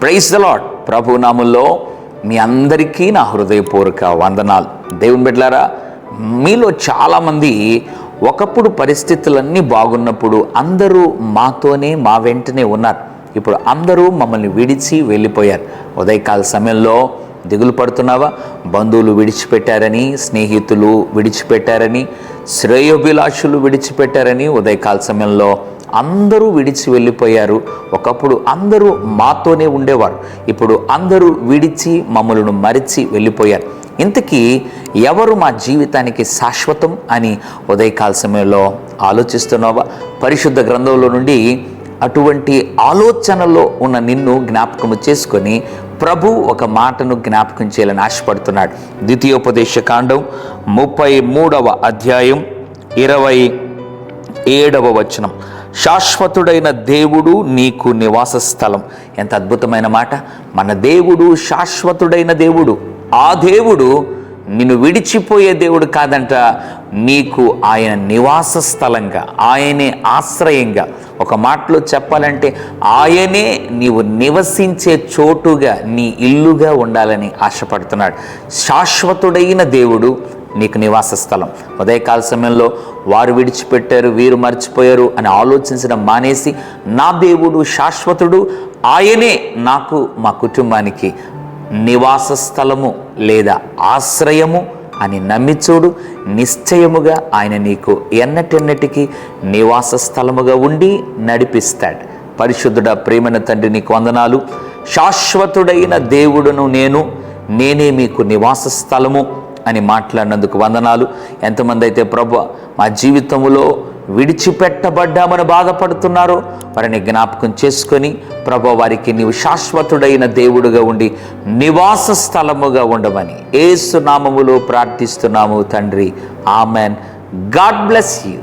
Praise the lord. ప్రభు నామములో మీ అందరికీ నా హృదయపూర్వక వందనాలు. దేవుని బిడ్డలారా, మీలో చాలామంది ఒకప్పుడు పరిస్థితులన్నీ బాగున్నప్పుడు అందరూ మాతోనే మా వెంటనే ఉన్నారు. ఇప్పుడు అందరూ మమ్మల్ని విడిచి వెళ్ళిపోయారు. ఉదయకాల సమయంలో దిగులు పడుతున్నావా? బంధువులు విడిచిపెట్టారని, స్నేహితులు విడిచిపెట్టారని, శ్రేయోభిలాషులు విడిచిపెట్టారని ఉదయకాల సమయంలో అందరూ విడిచి వెళ్ళిపోయారు. ఒకప్పుడు అందరూ మాతోనే ఉండేవారు, ఇప్పుడు అందరూ విడిచి మమ్మలను మరిచి వెళ్ళిపోయారు. ఇంతకీ ఎవరు మా జీవితానికి శాశ్వతం అని ఉదయకాల సమయంలో ఆలోచిస్తున్నావా? పరిశుద్ధ గ్రంథంలో నుండి అటువంటి ఆలోచనలో ఉన్న నిన్ను జ్ఞాపకము చేసుకొని ప్రభు ఒక మాటను జ్ఞాపకం చేయాలని ఆశపడుతున్నాడు. ద్వితీయోపదేశ కాండం 33వ అధ్యాయం 27వ వచనం. శాశ్వతుడైన దేవుడు నీకు నివాస స్థలం. ఎంత అద్భుతమైన మాట! మన దేవుడు శాశ్వతుడైన దేవుడు. ఆ దేవుడు నిన్ను విడిచిపోయే దేవుడు కాదంట, నీకు ఆయన నివాస స్థలంగా, ఆయనే ఆశ్రయంగా, ఒక మాటలో చెప్పాలంటే ఆయనే నీవు నివసించే చోటుగా, నీ ఇల్లుగా ఉండాలని ఆశపడుతున్నాడు. శాశ్వతుడైన దేవుడు నీకు నివాస స్థలం. ఉదయకాల సమయంలో వారు విడిచిపెట్టారు, వీరు మర్చిపోయారు అని ఆలోచించడం మానేసి, నా దేవుడు శాశ్వతుడు, ఆయనే నాకు, మా కుటుంబానికి నివాస స్థలము లేదా ఆశ్రయము అని నమ్మిచూడు. నిశ్చయముగా ఆయన నీకు ఎన్నటెన్నటికీ నివాస స్థలముగా ఉండి నడిపిస్తాడు. పరిశుద్ధుడ, ప్రేమైన తండ్రి, నీకు వందనాలు. శాశ్వతుడైన దేవుడును నేనే మీకు నివాస స్థలము అని మాట్లాడినందుకు వందనాలు. ఎంతమంది అయితే ప్రభు మా జీవితంలో విడిచిపెట్టబడ్డామని బాధపడుతున్నారో వారిని జ్ఞాపకం చేసుకొని ప్రభు వారికి నీవు శాశ్వతుడైన దేవుడుగా ఉండి నివాస స్థలముగా ఉండమని యేసు నామములో ప్రార్థిస్తున్నాము తండ్రి. ఆమెన్. God bless you.